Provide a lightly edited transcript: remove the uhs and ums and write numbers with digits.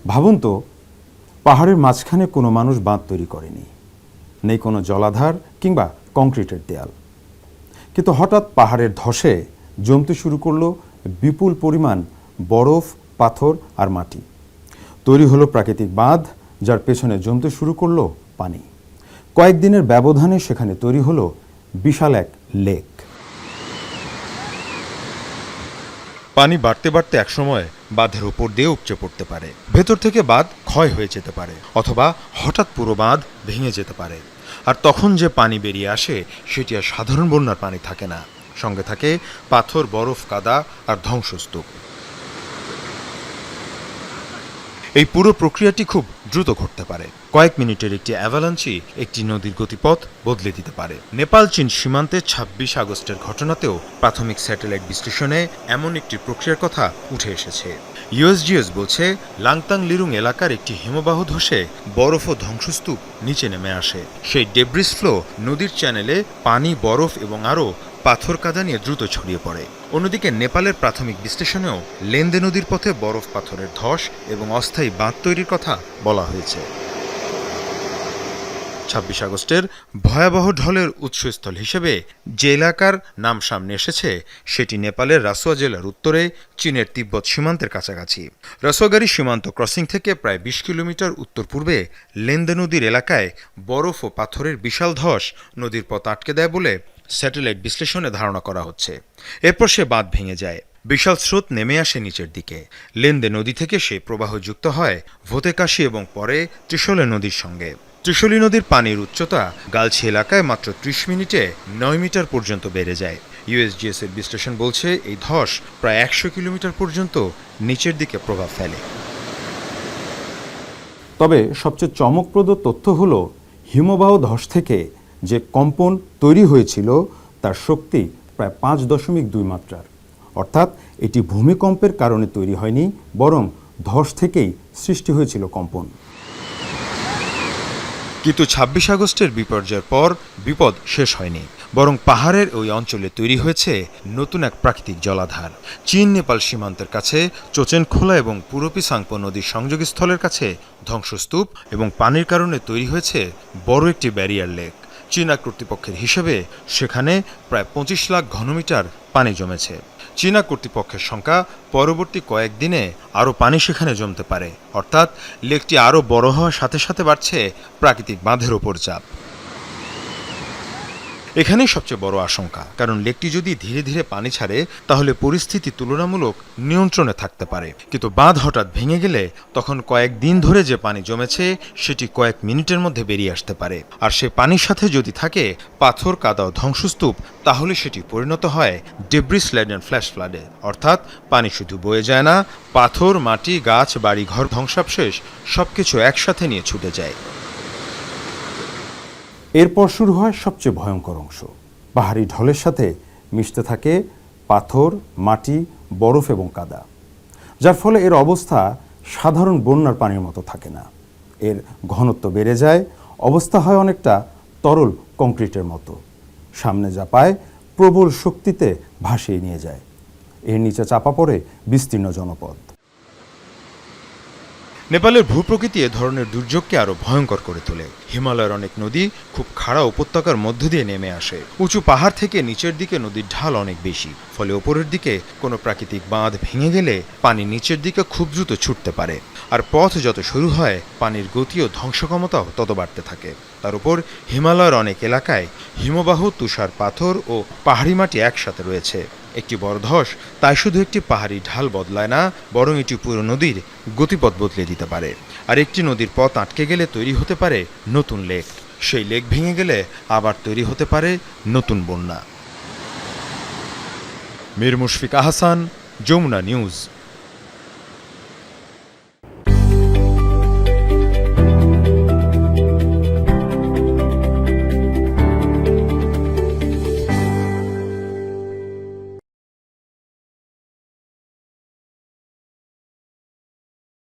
ভাবুন তো, পাহাড়ের মাঝখানে কোনো মানুষ বাঁধ তৈরি করেনি, নেই কোনো জলাধার কিংবা কংক্রিটের দেয়াল, কিন্তু হঠাৎ পাহাড়ের ধসে জমতে শুরু করলো বিপুল পরিমাণ বরফ, পাথর আর মাটি। তৈরি হলো প্রাকৃতিক বাঁধ, যার পেছনে জমতে শুরু করলো পানি। কয়েকদিনের ব্যবধানে সেখানে তৈরি হলো বিশাল এক লেক। পানি বাড়তে বাড়তে একসময় বাঁধের উপর দিয়ে উপচে পড়তে পারে, ভেতর থেকে বাঁধ ক্ষয় হয়ে যেতে পারে, অথবা হঠাৎ পুরো বাঁধ ভেঙে যেতে পারে। আর তখন যে পানি বেরিয়ে আসে সেটি আর সাধারণ বন্যার পানি থাকে না, সঙ্গে থাকে পাথর, বরফ, কাদা আর ধ্বংসস্তূপ। এই পুরো প্রক্রিয়াটি খুব দ্রুত ঘটতে পারে। কয়েক মিনিটের একটি অ্যাভালাঞ্চি একটি নদীর গতিপথ বদলে দিতে পারে। নেপাল চীন সীমান্তে ২৬ আগস্টের ঘটনাতেও প্রাথমিক স্যাটেলাইট বিশ্লেষণে এমন একটি প্রক্রিয়ার কথা উঠে এসেছে। ইউএসজিএস বলছে, লাংতাং লিরুং এলাকার একটি হিমবাহ ধসে বরফ ও ধ্বংসস্তূপ নিচে নেমে আসে। সেই ডেব্রিস ফ্লো নদীর চ্যানেলে পানি, বরফ এবং আরও পাথর, কাদা নিয়ে দ্রুত ছড়িয়ে পড়ে। অন্যদিকে নেপালের প্রাথমিক বিশ্লেষণেও লেন্দে নদীর পথে বরফ, পাথরের ধস এবং অস্থায়ী বাঁধ তৈরির কথা বলা হয়েছে। ২৬ আগস্টের ভয়াবহ ঢলের উৎসস্থল হিসেবে যে এলাকার নাম সামনে এসেছে সেটি নেপালের রাসুয়া জেলার উত্তরে চীনের তিব্বত সীমান্তের কাছাকাছি। রাসুয়াগাড়ি সীমান্ত ক্রসিং থেকে প্রায় ২০ কিলোমিটার উত্তর পূর্বে লেন্দে নদীর এলাকায় বরফ ও পাথরের বিশাল ধস নদীর পথ আটকে দেয় বলে স্যাটেলাইট বিশ্লেষণে ধারণা করা হচ্ছে। এরপর সে বাঁধ ভেঙে যায়, বিশাল স্রোত নেমে আসে নিচের দিকে। লেন্দে নদী থেকে সে প্রবাহ যুক্ত হয় ভোতেকাশি এবং পরে ত্রিশলে নদীর সঙ্গে। ত্রিশলী নদীর পানির উচ্চতা গালছি এলাকায় মাত্র ৩০ মিনিটে ৯ মিটার পর্যন্ত বেড়ে যায়। ইউএসজিএস এর বিশ্লেষণ বলছে, এই ধস প্রায় ১০০ কিলোমিটার পর্যন্ত নিচের দিকে প্রভাব ফেলে। তবে সবচেয়ে চমকপ্রদ তথ্য হলো, হিমবাহ ধস থেকে যে কম্পন তৈরি হয়েছিল তার শক্তি প্রায় ৫.২ মাত্রার। অর্থাৎ এটি ভূমিকম্পের কারণে তৈরি হয়নি, বরং ধস থেকেই সৃষ্টি হয়েছিল কম্পন। কিন্তু ২৬ আগস্টের বিপর্যয়ের পর বিপদ শেষ হয়নি, বরং পাহাড়ের ওই অঞ্চলে তৈরি হয়েছে নতুন এক প্রাকৃতিক জলাধার। চীন নেপাল সীমান্তের কাছে চোচেনখোলা এবং পুরোপি সাংপো নদীর সংযোগস্থলের কাছে ধ্বংসস্তূপ এবং পানির কারণে তৈরি হয়েছে বড় একটি ব্যারিয়ার লেক। চীনা কর্তৃপক্ষের হিসেবে সেখানে প্রায় ২৫ লাখ ঘনমিটার পানি জমেছে। চীনা কর্তৃপক্ষের সংখ্যা, পরবর্তী কয়েকদিনে আরও পানি সেখানে জমতে পারে, অর্থাৎ লেকটি আরও বড় হওয়ার সাথে সাথে বাড়ছে প্রাকৃতিক বাঁধের ওপর চাপ। এখানেই সবচেয়ে বড় আশঙ্কা, কারণ লেকটি যদি ধীরে ধীরে পানি ছাড়ে তাহলে পরিস্থিতি তুলনামূলক নিয়ন্ত্রণে থাকতে পারে। কিন্তু বাঁধ হঠাৎ ভেঙে গেলে তখন কয়েকদিন ধরে যে পানি জমেছে সেটি কয়েক মিনিটের মধ্যে বেরিয়ে আসতে পারে। আর সে পানির সাথে যদি থাকে পাথর, কাদা ও ধ্বংসস্তূপ, তাহলে সেটি পরিণত হয় ডেব্রিস লেডেন ফ্ল্যাশ ফ্লাডে। অর্থাৎ পানি শুধু বয়ে যায় না, পাথর, মাটি, গাছ, বাড়ি, ঘর, ধ্বংসাবশেষ সবকিছু একসাথে নিয়ে ছুটে যায়। এরপর শুরু হয় সবচেয়ে ভয়ঙ্কর অংশ। পাহাড়ি ঢলের সাথে মিশতে থাকে পাথর, মাটি, বরফ এবং কাদা, যার ফলে এর অবস্থা সাধারণ বন্যার পানির মতো থাকে না। এর ঘনত্ব বেড়ে যায়, অবস্থা হয় অনেকটা তরল কংক্রিটের মতো। সামনে যা পায় প্রবল শক্তিতে ভাসিয়ে নিয়ে যায়। এর নিচে চাপা পড়ে বিস্তীর্ণ জনপদ। নেপালের ভূপ্রকৃতি এ ধরনের দুর্যোগকে আরও ভয়ঙ্কর করে তোলে। হিমালয়ের অনেক নদী খুব খাড়া উপত্যকার মধ্য দিয়ে নেমে আসে। উঁচু পাহাড় থেকে নিচের দিকে নদীর ঢাল অনেক বেশি, ফলে ওপরের দিকে কোনো প্রাকৃতিক বাঁধ ভেঙে গেলে পানি নিচের দিকে খুব দ্রুত ছুটতে পারে। আর পথ যত শুরু হয়, পানির গতি ও ধ্বংসক্ষমতাও তত বাড়তে থাকে। তার উপর হিমালয়ের অনেক এলাকায় হিমবাহ, তুষার, পাথর ও পাহাড়ি মাটি একসাথে রয়েছে। একটি বড় ধস তাই শুধু একটি পাহাড়ি ঢাল বদলায় না, বরং এটি পুরো নদীর গতিপথ বদলে দিতে পারে। আর একটি নদীর পথ আটকে গেলে তৈরি হতে পারে নতুন লেক, সেই লেক ভেঙে গেলে আবার তৈরি হতে পারে নতুন বন্যা। মীর মুশফিক আহসান, যমুনা নিউজ।